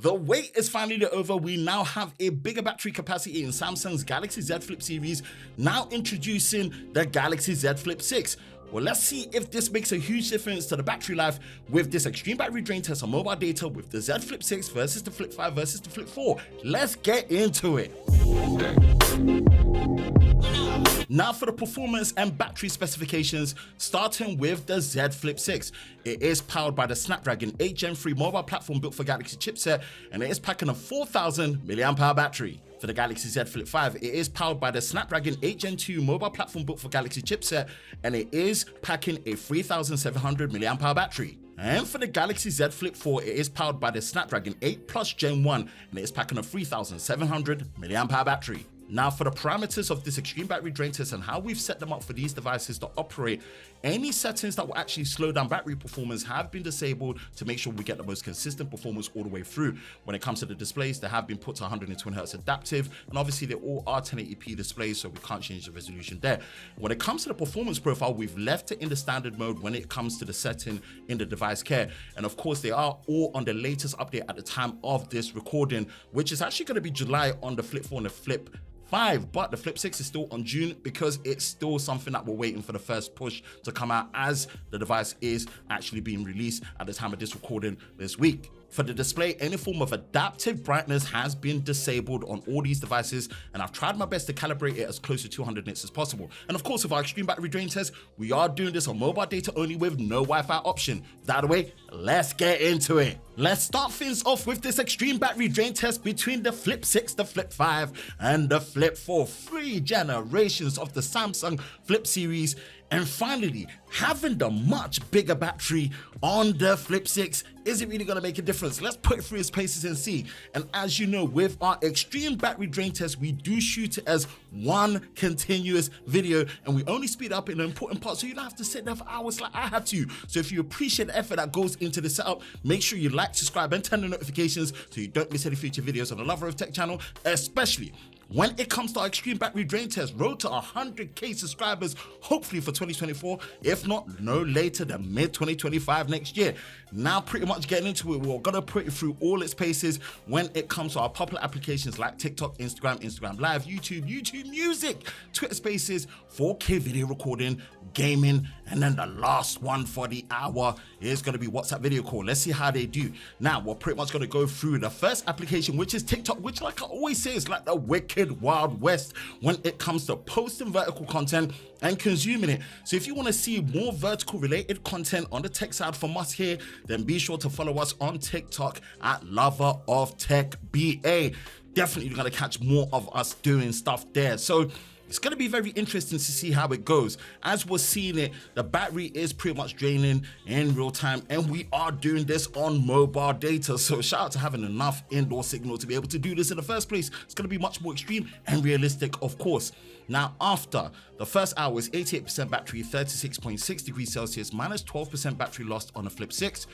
The wait is finally over. We now have a bigger battery capacity in Samsung's Galaxy Z Flip series, now introducing the Galaxy Z Flip 6. Well, let's see if this makes a huge difference to the battery life with this extreme battery drain test on mobile data with the Z Flip 6 versus the Flip 5 versus the Flip 4. Let's get into it. Now for the performance and battery specifications, starting with the Z Flip 6. It is powered by the Snapdragon 8 Gen 3 mobile platform built for Galaxy chipset, and it is packing a 4,000 mAh battery. For the Galaxy Z Flip 5, it is powered by the Snapdragon 8 Gen 2 mobile platform built for Galaxy chipset, and it is packing a 3,700 mAh battery. And for the Galaxy Z Flip 4, it is powered by the Snapdragon 8 Plus Gen 1, and it is packing a 3,700 mAh battery. Now for the parameters of this extreme battery drain test and how we've set them up for these devices to operate, any settings that will actually slow down battery performance have been disabled to make sure we get the most consistent performance all the way through. When it comes to the displays, they have been put to 120Hz adaptive, and obviously they all are 1080p displays, so we can't change the resolution there. When it comes to the performance profile, we've left it in the standard mode when it comes to the setting in the device care. And of course, they are all on the latest update at the time of this recording, which is actually going to be July on the Flip 4 and the Flip 5, but the Flip 6 is still on June because it's still something that we're waiting for the first push to come out, as the device is actually being released at the time of this recording this week. For the display, any form of adaptive brightness has been disabled on all these devices, and I've tried my best to calibrate it as close to 200 nits as possible. And of course, with our extreme battery drain test, we are doing this on mobile data only with no Wi-Fi option. That the way, let's get into it. Let's start things off with this extreme battery drain test between the Flip 6, the Flip 5, and the Flip 4. 3 generations of the Samsung Flip series. And finally, having the much bigger battery on the Flip 6, is it really going to make a difference? Let's put it through its paces and see. And as you know, with our extreme battery drain test, we do shoot it as one continuous video, and we only speed up in the important parts, so you don't have to sit there for hours like I had to. So if you appreciate the effort that goes into the setup, make sure you like, subscribe, and turn the notifications so you don't miss any future videos on the Lover of Tech channel, especially when it comes to our extreme battery drain test. Road to 100k subscribers, hopefully for 2024, if not no later than mid-2025 next year. Now pretty much getting into it, we're gonna put it through all its paces when it comes to our popular applications like TikTok, Instagram Live, YouTube Music, Twitter Spaces, 4K video recording, gaming, and then the last one for the hour is gonna be WhatsApp video call. Let's see how they do. Now we're pretty much gonna go through the first application, which is TikTok, which, like I always say, is like the wicked Wild West when it comes to posting vertical content and consuming it. So if you want to see more vertical related content on the tech side from us here, then be sure to follow us on TikTok at Lover of Tech BA. Definitely going to catch more of us doing stuff there. So it's going to be very interesting to see how it goes. As we're seeing it, the battery is pretty much draining in real time, and we are doing this on mobile data. So shout out to having enough indoor signal to be able to do this in the first place. It's going to be much more extreme and realistic, of course. Now, after the first hour is 88% battery, 36.6 degrees Celsius, minus 12% battery lost on the Flip 6.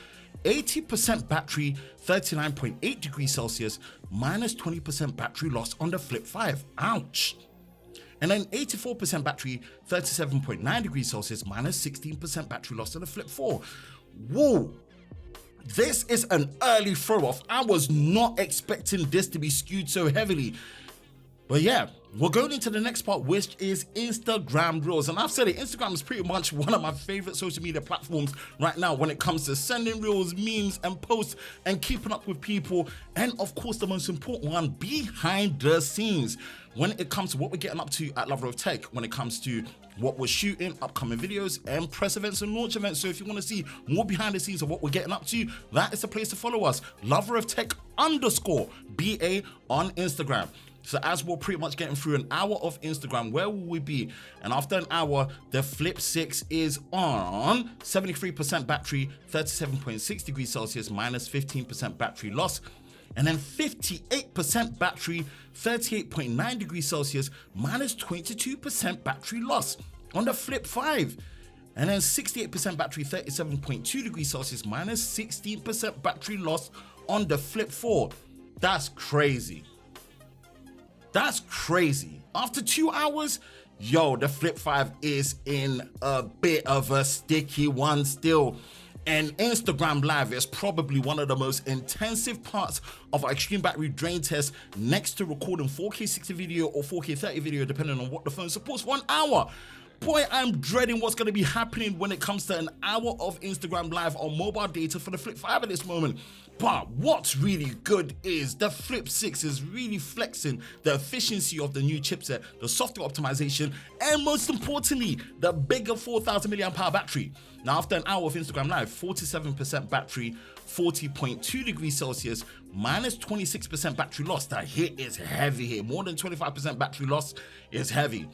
80% battery, 39.8 degrees Celsius, minus 20% battery lost on the Flip 5. Ouch. And then 84% battery, 37.9 degrees Celsius, minus 16% battery loss on the Flip 4. Whoa. This is an early throw off. I was not expecting this to be skewed so heavily. But yeah, we're going into the next part, which is Instagram Reels. And I've said it, Instagram is pretty much one of my favorite social media platforms right now when it comes to sending reels, memes, and posts and keeping up with people. And of course, the most important one, behind the scenes. When it comes to what we're getting up to at Lover of Tech, when it comes to what we're shooting, upcoming videos, and press events and launch events. So if you want to see more behind the scenes of what we're getting up to, that is the place to follow us. Lover of Tech _BA on Instagram. So as we're pretty much getting through an hour of Instagram, where will we be? And after an hour, the Flip 6 is on 73% battery, 37.6 degrees Celsius, minus 15% battery loss. And then 58% battery, 38.9 degrees Celsius, minus 22% battery loss on the Flip 5. And then 68% battery, 37.2 degrees Celsius, minus 16% battery loss on the Flip 4. That's crazy. That's crazy. After 2 hours, yo, the Flip 5 is in a bit of a sticky one still. And Instagram Live is probably one of the most intensive parts of our extreme battery drain test, next to recording 4K 60 video or 4K 30 video, depending on what the phone supports, for an hour. Boy, I'm dreading what's going to be happening when it comes to an hour of Instagram Live on mobile data for the Flip 5 at this moment. But what's really good is the Flip 6 is really flexing the efficiency of the new chipset, the software optimization, and most importantly, the bigger 4,000 milliamp hour battery. Now, after an hour of Instagram Live, 47% battery, 40.2 degrees Celsius, minus 26% battery loss. That hit is heavy here. More than 25% battery loss is heavy.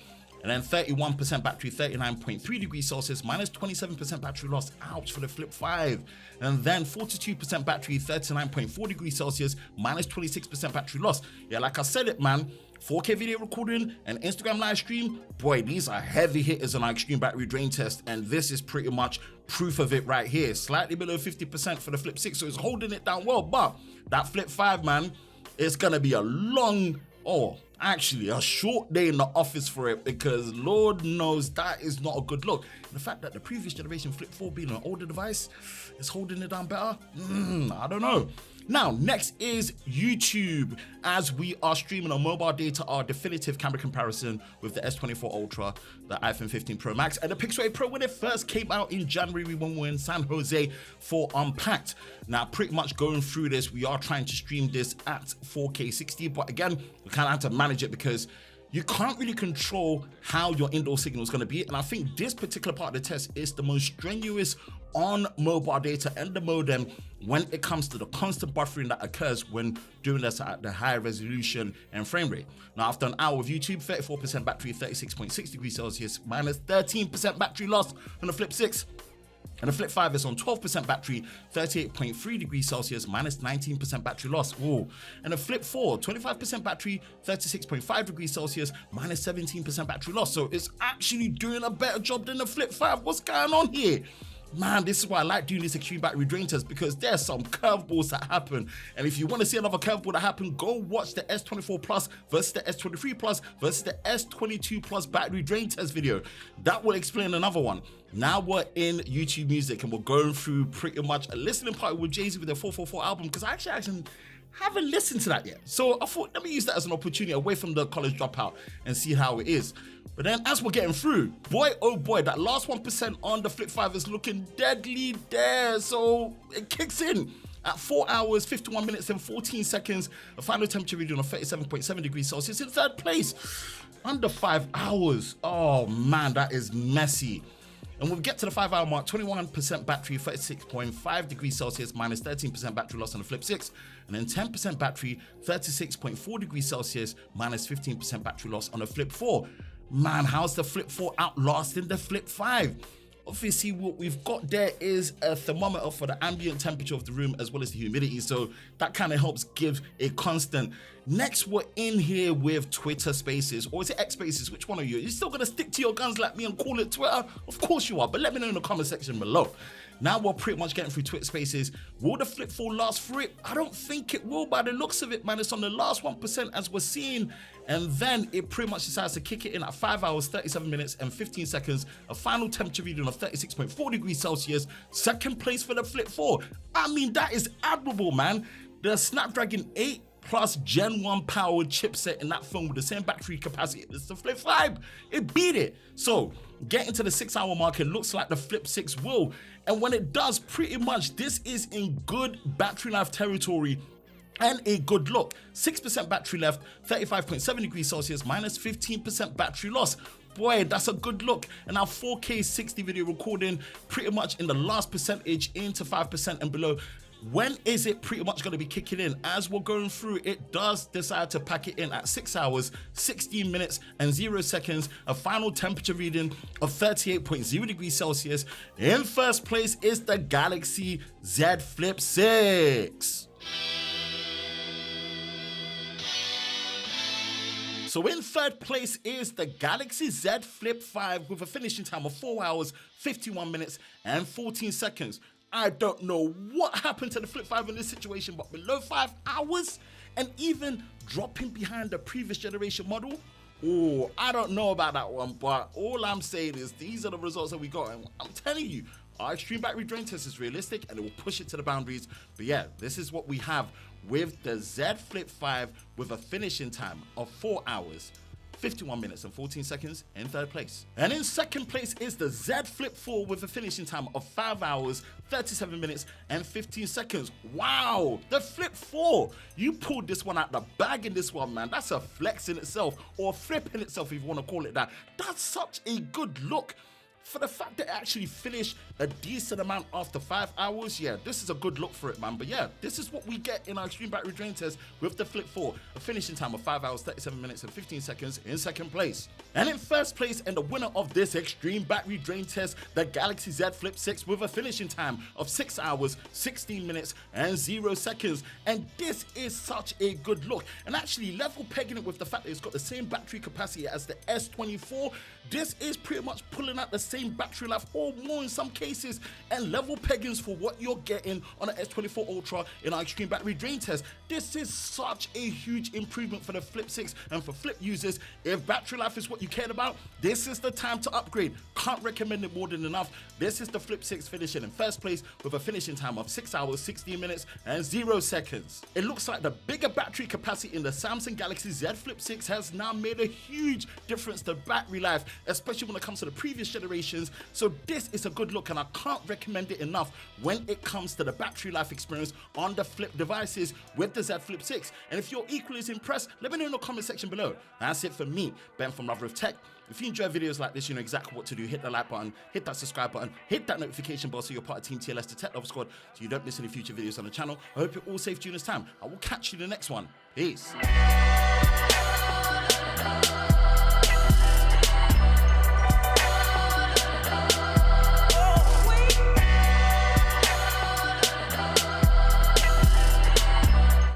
And then 31% battery, 39.3 degrees Celsius, minus 27% battery loss. Ouch for the Flip 5. And then 42% battery, 39.4 degrees Celsius, minus 26% battery loss. Yeah, like I said it, man. 4K video recording and Instagram live stream, boy, these are heavy hitters on our extreme battery drain test, and this is pretty much proof of it right here. Slightly below 50% for the Flip 6, so it's holding it down well. But that Flip 5, man, it's gonna be a a short day in the office for it, because Lord knows that is not a good look. And the fact that the previous generation Flip 4 being an older device is holding it down better, I don't know. Now, next is YouTube, as we are streaming on mobile data our definitive camera comparison with the S24 Ultra, the iPhone 15 Pro Max, and the Pixel 8 Pro when it first came out in January when we were in San Jose for Unpacked. Now, pretty much going through this, we are trying to stream this at 4K 60, but again, we kind of have to manage it because you can't really control how your indoor signal is going to be. And I think this particular part of the test is the most strenuous on mobile data and the modem when it comes to the constant buffering that occurs when doing this at the higher resolution and frame rate. Now, after an hour of YouTube, 34% battery, 36.6 degrees Celsius, minus 13% battery loss on the Flip 6. And the Flip 5 is on 12% battery, 38.3 degrees Celsius, minus 19% battery loss. Ooh. And the Flip 4, 25% battery, 36.5 degrees Celsius, minus 17% battery loss. So it's actually doing a better job than the Flip 5. What's going on here? Man, this is why I like doing this extreme battery drain test, because there's some curveballs that happen. And if you want to see another curveball that happen, go watch the S24 Plus versus the S23 Plus versus the S22 Plus battery drain test video. That will explain another one. Now we're in YouTube Music and we're going through pretty much a listening party with Jay-Z with their 444 album, because I actually haven't listened to that yet. So I thought, let me use that as an opportunity away from the college dropout and see how it is. But then as we're getting through, boy, oh boy, that last 1% on the Flip 5 is looking deadly there. So it kicks in at 4 hours, 51 minutes and 14 seconds. A final temperature reading of 37.7 degrees Celsius in third place. Under 5 hours. Oh man, that is messy. And we'll get to the 5 hour mark, 21% battery, 36.5 degrees Celsius, minus 13% battery loss on the Flip 6. And then 10% battery, 36.4 degrees Celsius, minus 15% battery loss on the Flip 4. Man, how's the Flip 4 outlasting the Flip 5? Obviously, what we've got there is a thermometer for the ambient temperature of the room as well as the humidity. So that kind of helps give a constant. Next, we're in here with Twitter Spaces, or is it X Spaces? Which one are you? Are you still going to stick to your guns like me and call it Twitter? Of course you are, but let me know in the comment section below. Now we're pretty much getting through Twitter Spaces. Will the Flip 4 last through it? I don't think it will by the looks of it, man. It's on the last 1% as we're seeing. And then it pretty much decides to kick it in at 5 hours, 37 minutes and 15 seconds. A final temperature reading of 36.4 degrees Celsius. Second place for the Flip 4. I mean, that is admirable, man. The Snapdragon 8 Plus Gen 1 powered chipset in that phone with the same battery capacity as the Flip 5. It beat it. So getting to the 6 hour mark, it looks like the Flip 6 will. And when it does, pretty much this is in good battery life territory and a good look. 6% battery left, 35.7 degrees Celsius, minus 15% battery loss. Boy, that's a good look. And our 4K 60 video recording pretty much in the last percentage into 5% and below. When is it pretty much going to be kicking in? As we're going through, it does decide to pack it in at 6 hours, 16 minutes and 0 seconds. A final temperature reading of 38.0 degrees Celsius. In first place is the Galaxy Z Flip 6. So in third place is the Galaxy Z Flip 5 with a finishing time of 4 hours, 51 minutes and 14 seconds. I don't know what happened to the Flip 5 in this situation, but below 5 hours and even dropping behind the previous generation model. Oh, I don't know about that one, but all I'm saying is these are the results that we got. And I'm telling you, Our extreme battery drain test is realistic and it will push it to the boundaries. But yeah, this is what we have with the Z Flip 5 with a finishing time of 4 hours, 51 minutes and 14 seconds in third place. And in second place is the Z Flip 4 with a finishing time of 5 hours, 37 minutes and 15 seconds. Wow, the Flip 4. You pulled this one out the bag in this one, man. That's a flex in itself, or a flip in itself if you want to call it that. That's such a good look. For the fact that it actually finished a decent amount after 5 hours, yeah, this is a good look for it, man. But yeah, this is what we get in our extreme battery drain test with the Flip 4. A finishing time of 5 hours, 37 minutes and 15 seconds in second place. And in first place, and the winner of this extreme battery drain test, the Galaxy Z Flip 6 with a finishing time of 6 hours, 16 minutes and 0 seconds. And this is such a good look. And actually level pegging it with the fact that it's got the same battery capacity as the S24, this is pretty much pulling out the same battery life or more in some cases, and level peggings for what you're getting on the S24 Ultra in our extreme battery drain test. This is such a huge improvement for the Flip 6 and for Flip users. If battery life is what you cared about, this is the time to upgrade. Can't recommend it more than enough. This is the Flip 6 finishing in first place with a finishing time of 6 hours, 16 minutes and 0 seconds. It looks like the bigger battery capacity in the Samsung Galaxy Z Flip 6 has now made a huge difference to battery life, especially when it comes to the previous generations. So this is a good look and I can't recommend it enough when it comes to the battery life experience on the Flip devices with the Z Flip 6. And if you're equally as impressed, let me know in the comment section below. That's it for me, Ben from Lover of Tech. If you enjoy videos like this, you know exactly what to do. Hit the like button, hit that subscribe button, hit that notification bell so you're part of Team TLS, the Tech Lover Squad, so you don't miss any future videos on the channel. I hope you're all safe during this time. I will catch you in the next one. Peace.